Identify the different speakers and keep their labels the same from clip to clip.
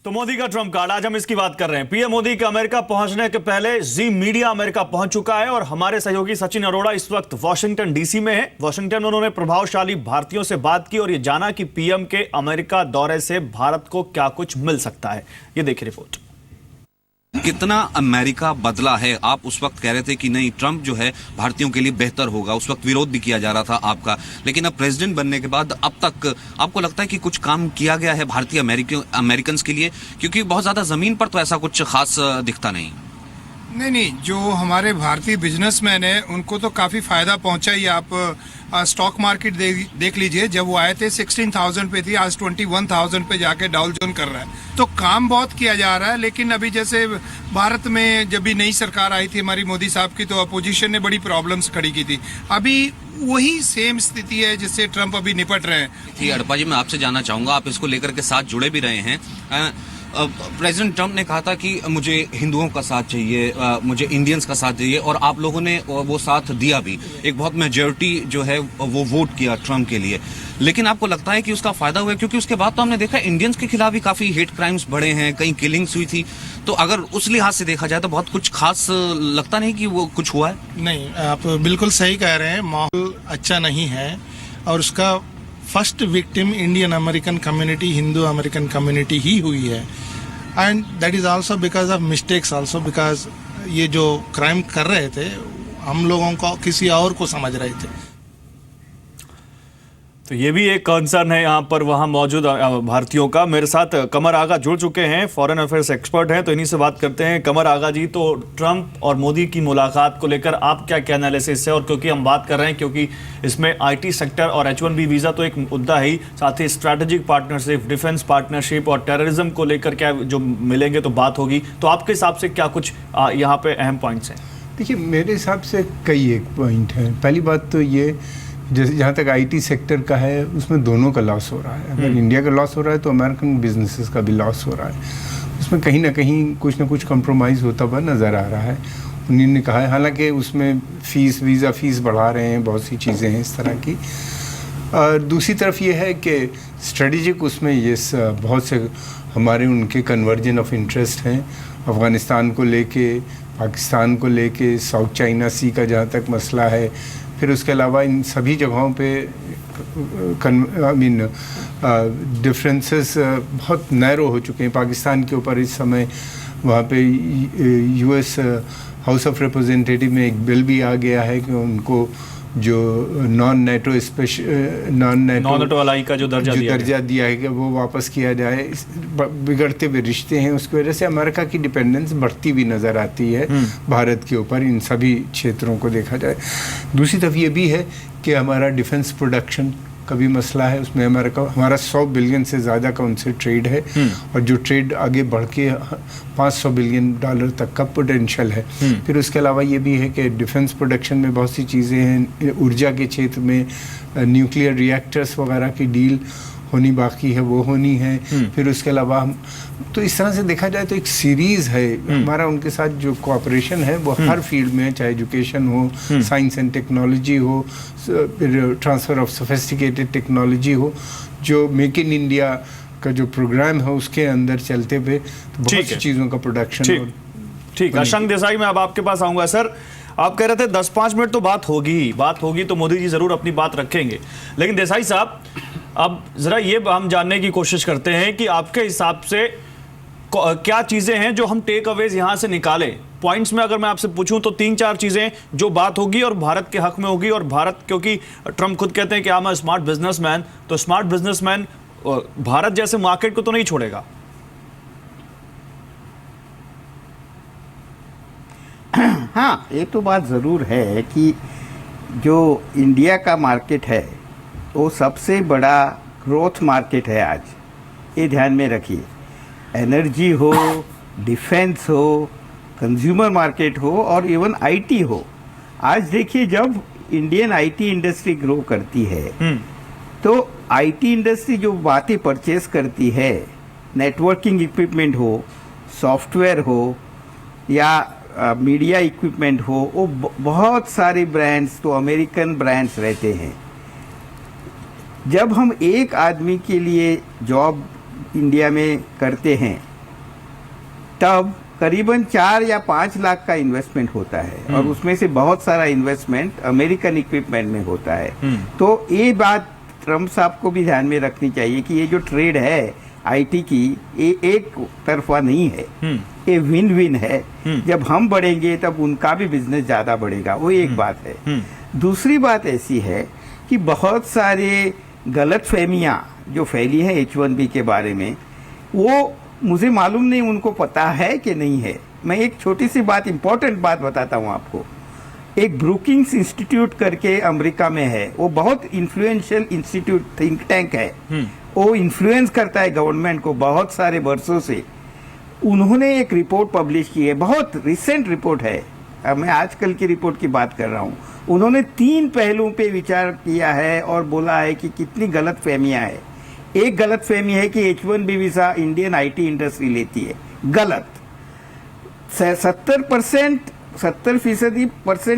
Speaker 1: तो मोदी का Trump card, आज हम इसकी बात कर रहे हैं। पीएम मोदी के अमेरिका पहुंचने के पहले जी मीडिया अमेरिका पहुंच चुका है और हमारे सहयोगी सचिन अरोड़ा इस वक्त वॉशिंगटन डीसी में है। वॉशिंगटन में उन्होंने प्रभावशाली भारतीयों से बात की और ये जाना कि पीएम के अमेरिका दौरे से भारत को क्या कुछ मिल सकता है। ये देखिए रिपोर्ट।
Speaker 2: कितना अमेरिका बदला है। आप उस वक्त कह रहे थे कि नहीं, ट्रंप जो है भारतीयों के लिए बेहतर होगा, उस वक्त विरोध भी किया जा रहा था आपका, लेकिन अब प्रेसिडेंट बनने के बाद अब तक आपको लगता है कि कुछ काम किया गया है भारतीय अमेरिकन के लिए? क्योंकि बहुत ज्यादा जमीन पर तो ऐसा कुछ खास दिखता नहीं।
Speaker 3: नहीं, जो हमारे भारतीय बिजनेसमैन हैं उनको तो काफ़ी फ़ायदा पहुंचा ही। आप स्टॉक मार्केट देख लीजिए, जब वो आए थे 16,000 पे थी, आज 21,000 पे जाके डाउ जोन कर रहा है। तो काम बहुत किया जा रहा है, लेकिन अभी जैसे भारत में जब भी नई सरकार आई थी हमारी मोदी साहब की, तो अपोजिशन ने बड़ी प्रॉब्लम्स खड़ी की थी। अभी वही सेम स्थिति है जिससे ट्रंप अभी निपट रहे हैं।
Speaker 2: अड़पा जी, मैं आपसे जानना चाहूंगा, आप इसको लेकर के साथ जुड़े भी रहे हैं। प्रेसिडेंट ट्रंप ने कहा था कि मुझे हिंदुओं का साथ चाहिए, मुझे इंडियंस का साथ चाहिए, और आप लोगों ने वो साथ दिया भी। एक बहुत मेजॉरिटी जो है वो वोट किया ट्रंप के लिए। लेकिन आपको लगता है कि उसका फायदा हुआ? क्योंकि उसके बाद तो हमने देखा इंडियंस के खिलाफ भी काफी हेट क्राइम्स बढ़े हैं, कई किलिंग्स हुई थी। तो अगर उस लिहाज से देखा जाए तो बहुत कुछ खास लगता नहीं कि वो कुछ हुआ है।
Speaker 3: नहीं, आप बिल्कुल सही कह रहे हैं, माहौल अच्छा नहीं है और उसका first victim Indian American community, Hindu American community ही हुई है। And that is also because of mistakes, also because ये जो क्राइम कर रहे थे हम लोगों को किसी और को समझ रहे थे।
Speaker 1: तो ये भी एक कंसर्न है यहाँ पर वहाँ मौजूद भारतीयों का। मेरे साथ कमर आगा जुड़ चुके हैं, फॉरेन अफेयर्स एक्सपर्ट हैं, तो इन्हीं से बात करते हैं। कमर आगा जी, तो ट्रंप और मोदी की मुलाकात को लेकर आप क्या एनालिसिस है? और क्योंकि हम बात कर रहे हैं, क्योंकि इसमें आईटी सेक्टर और H1B वीज़ा तो एक मुद्दा ही, साथ ही स्ट्रैटेजिक पार्टनरशिप, डिफेंस पार्टनरशिप और टेररिज्म को लेकर क्या जो मिलेंगे तो बात होगी। तो आपके हिसाब से क्या कुछ यहाँ पे अहम पॉइंट्स हैं?
Speaker 4: देखिए, मेरे हिसाब से कई एक पॉइंट हैं। पहली बात तो ये, जैसे जहाँ तक आईटी सेक्टर का है, उसमें दोनों का लॉस हो रहा है। अगर इंडिया का लॉस हो रहा है तो अमेरिकन बिजनेसेस का भी लॉस हो रहा है। उसमें कहीं ना कहीं कुछ ना कुछ कंप्रोमाइज़ होता हुआ नज़र आ रहा है। उन्होंने कहा है, हालांकि उसमें वीज़ा फीस बढ़ा रहे हैं, बहुत सी चीज़ें हैं इस तरह की। दूसरी तरफ ये है कि स्ट्रेटेजिक उसमें ये बहुत से हमारे उनके कन्वर्जन ऑफ इंटरेस्ट हैं, अफ़गानिस्तान को लेके, पाकिस्तान को लेके, साउथ चाइना सी का जहाँ तक मसला है। फिर उसके अलावा इन सभी जगहों पे डिफरेंसेस बहुत नैरो हो चुके हैं। पाकिस्तान के ऊपर इस समय वहाँ पे यूएस हाउस ऑफ रिप्रेजेंटेटिव में एक बिल भी आ गया है कि उनको जो नॉन नेटो
Speaker 1: अलाई का जो दर्जा
Speaker 4: दिया है कि वो वापस किया जाए। बिगड़ते हुए रिश्ते हैं, उसकी वजह से अमेरिका की डिपेंडेंस बढ़ती भी नज़र आती है भारत के ऊपर, इन सभी क्षेत्रों को देखा जाए। दूसरी तरफ ये भी है कि हमारा डिफेंस प्रोडक्शन का भी मसला है। उसमें हमारा 100 बिलियन से ज़्यादा का उनसे ट्रेड है और जो ट्रेड आगे बढ़ के $500 बिलियन तक का पोटेंशियल है। फिर उसके अलावा ये भी है कि डिफेंस प्रोडक्शन में बहुत सी चीज़ें हैं। ऊर्जा के क्षेत्र में न्यूक्लियर रिएक्टर्स वगैरह की डील होनी बाकी है, वो होनी है। फिर उसके अलावा हम तो इस तरह से देखा जाए तो एक सीरीज़ है हमारा उनके साथ जो कोऑपरेशन है, वो हर फील्ड में, चाहे एजुकेशन हो, साइंस एंड टेक्नोलॉजी हो, फिर ट्रांसफ़र ऑफ सोफिस्टिकेटेड टेक्नोलॉजी हो, जो मेक इन इंडिया का जो प्रोग्राम है उसके अंदर चलते हुए तो बहुत सी चीज़ों का प्रोडक्शन।
Speaker 1: ठीक, अशंक देसाई, मैं अब आपके पास आऊँगा। सर, आप कह रहे थे 10-5 मिनट तो बात होगी तो मोदी जी ज़रूर अपनी बात रखेंगे। लेकिन देसाई साहब, अब ज़रा ये हम जानने की कोशिश करते हैं कि आपके हिसाब से क्या चीज़ें हैं जो हम टेक अवेज यहाँ से निकालें। पॉइंट्स में अगर मैं आपसे पूछूं तो 3-4 चीज़ें जो बात होगी और भारत के हक में होगी। और भारत, क्योंकि ट्रंप खुद कहते हैं कि I am a smart businessman, तो स्मार्ट बिजनेसमैन भारत जैसे मार्केट को तो नहीं छोड़ेगा।
Speaker 5: हाँ, ये तो बात ज़रूर है कि जो इंडिया का मार्केट है वो सबसे बड़ा ग्रोथ मार्केट है आज, ये ध्यान में रखिए। एनर्जी हो, डिफेंस हो, कंज्यूमर मार्केट हो और इवन आईटी हो। आज देखिए, जब इंडियन आईटी इंडस्ट्री ग्रो करती है तो आईटी इंडस्ट्री जो बातें परचेस करती है, नेटवर्किंग इक्विपमेंट हो, सॉफ्टवेयर हो या मीडिया इक्विपमेंट हो, वो बहुत सारे ब्रांड्स तो अमेरिकन ब्रांड्स रहते हैं। जब हम एक आदमी के लिए जॉब इंडिया में करते हैं तब करीबन 4 या 5 लाख का इन्वेस्टमेंट होता है और उसमें से बहुत सारा इन्वेस्टमेंट अमेरिकन इक्विपमेंट में होता है। तो ये बात ट्रम्प साहब को भी ध्यान में रखनी चाहिए कि ये जो ट्रेड है आईटी की, ये एक तरफा नहीं है, ये विन विन है। जब हम बढ़ेंगे तब उनका भी बिजनेस ज्यादा बढ़ेगा, वो एक बात है। दूसरी बात ऐसी है कि बहुत सारे गलत फहमियाँ जो फैली है H1B के बारे में, वो मुझे मालूम नहीं उनको पता है कि नहीं है। मैं एक छोटी सी बात, इंपॉर्टेंट बात बताता हूँ आपको। एक ब्रूकिंग्स इंस्टीट्यूट करके अमेरिका में है, वो बहुत इन्फ्लुएंशियल इंस्टीट्यूट, थिंक टैंक है, वो इन्फ्लुएंस करता है गवर्नमेंट को बहुत सारे वर्षों से। उन्होंने एक रिपोर्ट पब्लिश की है, बहुत रिसेंट रिपोर्ट है, अब मैं आजकल की रिपोर्ट की बात कर रहा हूँ। उन्होंने 3 पहलुओं पे विचार किया है और बोला है कि कितनी गलत फहमियाँ है। एक गलत फहमी है कि H1B visa Indian IT industry लेती है, गलत। 70%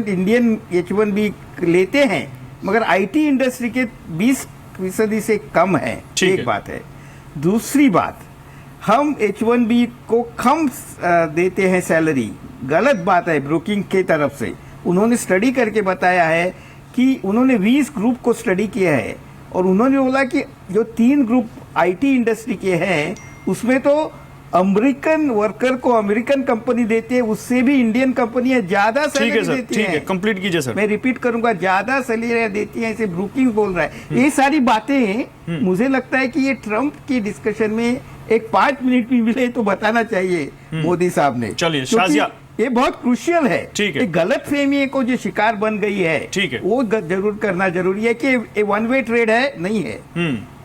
Speaker 5: इंडियन H1B लेते हैं, मगर आईटी इंडस्ट्री के 20% से कम है। एक बात है। दूसरी बात, हम H1B को कम देते हैं सैलरी, गलत बात है ब्रोकिंग के तरफ से। उन्होंने स्टडी करके बताया है कि उन्होंने 20 ग्रुप को स्टडी किया है और उन्होंने बोला कि जो 3 ग्रुप आईटी इंडस्ट्री के हैं उसमें तो अमेरिकन वर्कर को अमेरिकन कंपनी देती है, उससे भी इंडियन कंपनियां ज्यादा सैलरी देती हैं।
Speaker 1: ठीक है, कंप्लीट कीजिए सर।
Speaker 5: मैं रिपीट करूंगा, ज्यादा सैलरी देती हैं, इसे ब्रूकिंग बोल रहा है। ये सारी बातें मुझे लगता है कि ये ट्रम्प की डिस्कशन में एक 5 मिनट भी मिले तो बताना चाहिए मोदी साहब ने।
Speaker 1: चलिए शाजिया,
Speaker 5: ये बहुत क्रूशियल है।
Speaker 1: ठीक है।
Speaker 5: गलत फहमी को जो शिकार बन गई है,
Speaker 1: ठीक है,
Speaker 5: वो जरूर करना जरूरी है कि ये वन वे ट्रेड है, नहीं है,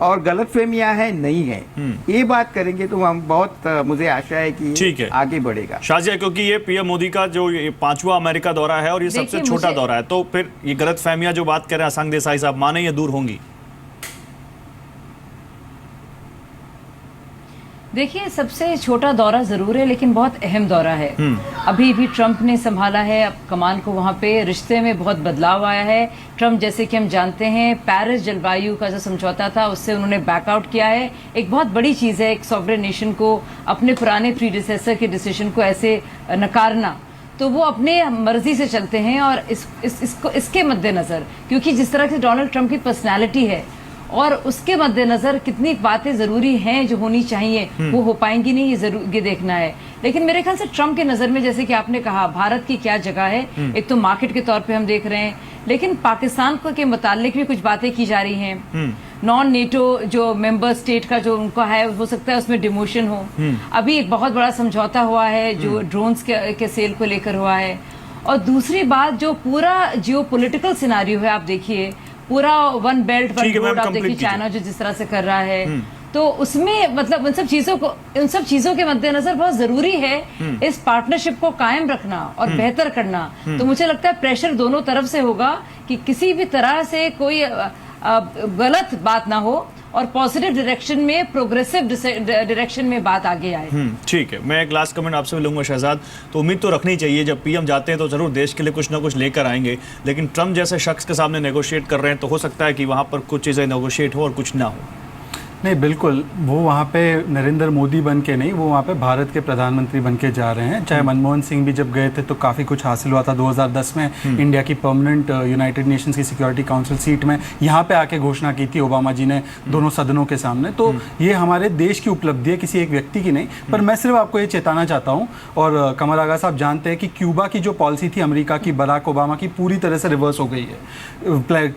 Speaker 5: और गलत फहमियां है, नहीं है। ये बात करेंगे तो हम बहुत, मुझे आशा है कि
Speaker 1: ठीक है,
Speaker 5: आगे बढ़ेगा।
Speaker 1: शाजिया, क्योंकि ये पीएम मोदी का जो ये 5वां अमेरिका दौरा है और ये सबसे छोटा दौरा है, तो फिर ये गलत फहमियां जो बात कर रहे हैं असंग देसाई साहब, माने ये दूर होंगी?
Speaker 6: देखिए, सबसे छोटा दौरा जरूर है लेकिन बहुत अहम दौरा है। अभी भी ट्रंप ने संभाला है अब कमान को, वहाँ पे रिश्ते में बहुत बदलाव आया है। ट्रंप, जैसे कि हम जानते हैं, पेरिस जलवायु का जो समझौता था उससे उन्होंने बैकआउट किया है। एक बहुत बड़ी चीज़ है एक सॉवरेन नेशन को अपने पुराने प्रीडिसेसर के डिसीजन को ऐसे नकारना, तो वो अपने मर्जी से चलते हैं। और इसके मद्देनज़र, क्योंकि जिस तरह से डोनाल्ड ट्रंप की पर्सनैलिटी है और उसके मद्देनजर कितनी बातें जरूरी हैं जो होनी चाहिए, वो हो पाएंगी नहीं, ये देखना है। लेकिन मेरे ख्याल से ट्रम्प के नजर में, जैसे कि आपने कहा, भारत की क्या जगह है, एक तो मार्केट के तौर पे हम देख रहे हैं, लेकिन पाकिस्तान को के मुतालिक भी कुछ बातें की जा रही हैं। नॉन नेटो जो मेंबर स्टेट का जो उनका है, हो सकता है उसमें डिमोशन हो। अभी एक बहुत बड़ा समझौता हुआ है जो ड्रोन्स के सेल को लेकर हुआ है। और दूसरी बात, जो पूरा जियो पोलिटिकल सिनारियो है, आप देखिए पूरा वन बेल्ट वन रोड, आप देखिए चाइना जो जिस तरह से कर रहा है, तो उसमें मतलब उन सब चीजों के मद्देनजर बहुत जरूरी है इस पार्टनरशिप को कायम रखना और बेहतर करना। तो मुझे लगता है प्रेशर दोनों तरफ से होगा कि किसी भी तरह से कोई गलत बात ना हो और पॉजिटिव डायरेक्शन में, प्रोग्रेसिव डायरेक्शन में बात आगे आए।
Speaker 1: ठीक है, मैं एक लास्ट कमेंट आपसे भी लूंगा शहजाद। तो उम्मीद तो रखनी चाहिए, जब पीएम जाते हैं तो जरूर देश के लिए कुछ ना कुछ लेकर आएंगे, लेकिन ट्रम्प जैसे शख्स के सामने नेगोशिएट कर रहे हैं तो हो सकता है कि वहां पर कुछ चीज़ें नेगोशिएट हो और कुछ ना हो।
Speaker 7: नहीं, बिल्कुल, वो वहाँ पे नरेंद्र मोदी बन के नहीं, वो वहाँ पे भारत के प्रधानमंत्री बन के जा रहे हैं। चाहे मनमोहन सिंह भी जब गए थे तो काफ़ी कुछ हासिल हुआ था 2010 में, इंडिया की परमानेंट यूनाइटेड नेशंस की सिक्योरिटी काउंसिल सीट में यहाँ पे आके घोषणा की थी ओबामा जी ने दोनों सदनों के सामने। तो ये हमारे देश की उपलब्धि है, किसी एक व्यक्ति की नहीं। पर मैं सिर्फ आपको ये चेताना चाहता हूँ, और कमर आगा साहब जानते हैं कि क्यूबा की जो पॉलिसी थी अमेरिका की, बराक ओबामा की, पूरी तरह से रिवर्स हो गई है।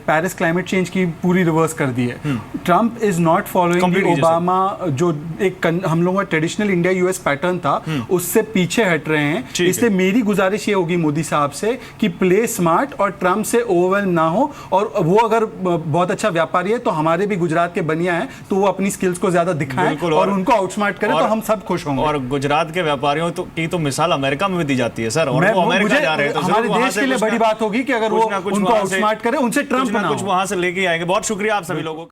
Speaker 7: पेरिस क्लाइमेट चेंज की पूरी रिवर्स कर दी है। Trump is not following Obama, जो एक हम लोगों का ट्रेडिशनल इंडिया यूएस पैटर्न था उससे पीछे हट रहे हैं। इसलिए मेरी गुजारिश ये होगी मोदी साहब से कि प्ले स्मार्ट और ट्रम्प से ओवरवेल्म ना हो, और वो अगर बहुत अच्छा व्यापारी है तो हमारे भी गुजरात के बनिया हैं तो वो अपनी स्किल्स को ज्यादा दिखाएं और उनको आउटस्मार्ट करें, तो हम सब खुश होंगे।
Speaker 1: और गुजरात के व्यापारियों की तो मिसाल अमेरिका में भी दी जाती है सर, और वो अमेरिका जा रहे हैं तो
Speaker 7: हमारे देश के लिए बड़ी बात होगी कि अगर वो उनको आउटस्मार्ट करें, उनसे ट्रम्प
Speaker 1: कुछ वहां से लेके आएंगे। बहुत शुक्रिया आप सभी लोगों का।